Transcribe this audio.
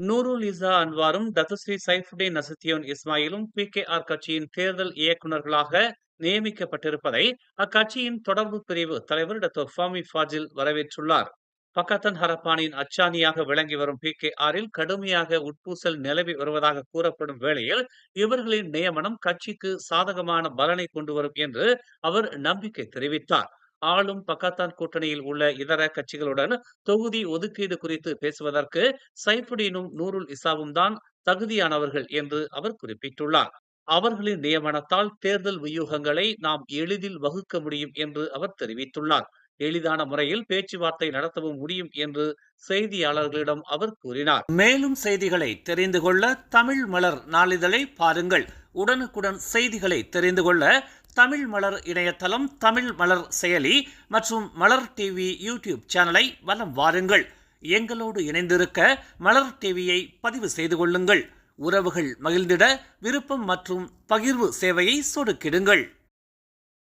Noorul Izzah அன்வாரும், Datuk Seri Saifuddin Nasution இஸ்மாயிலும் PKR கட்சியின் தேர்தல் இயக்குநர்களாக நியமிக்கப்பட்டிருப்பதை அக்கட்சியின் தொடர்பு பிரிவு தலைவர் டாக்டர் ஃபாமி ஃபாஜில் வரவேற்றுள்ளார். பக்கத்தன் ஹரப்பானின் அச்சாணியாக விளங்கி வரும் பிகேஆரில் கடுமையாக உட்பூசல் நிலவி வருவதாக கூறப்படும் வேளையில் இவர்களின் நியமனம் கட்சிக்கு சாதகமான பலனை கொண்டு வரும் என்று அவர் நம்பிக்கை தெரிவித்தார். ஆளும் பக்கத்தான் கூட்டணியில் உள்ள இதர கட்சிகளுடன் தொகுதி ஒதுக்கீடு குறித்து பேசுவதற்கு சைஃபுடீனும் நூருல் இசாவும் தான் தகுதியானவர்கள் என்று அவர் குறிப்பிட்டுள்ளார். அவர்களின் நியமனத்தால் தேர்தல் வியூகங்களை நாம் எளிதில் வகுக்க முடியும் என்று அவர் தெரிவித்துள்ளார். எளிதான முறையில் பேச்சுவார்த்தை நடத்தவும் முடியும் என்று செய்தியாளர்களிடம் அவர் கூறினார். மேலும் செய்திகளை தெரிந்து கொள்ள தமிழ் மலர் நாளிதழை பாருங்கள். உடனுக்குடன் செய்திகளை தெரிந்து கொள்ள தமிழ் மலர் இணையதளம், தமிழ் மலர் செயலி மற்றும் மலர் டிவி யூடியூப் சேனலை வலம் வாருங்கள். எங்களோடு இணைந்திருக்க மலர் டிவியை பதிவு செய்து கொள்ளுங்கள். உறவுகள் மகிழ்ந்திட விருப்பம் மற்றும் பகிர்வு சேவையை சொடுக்கிடுங்கள்.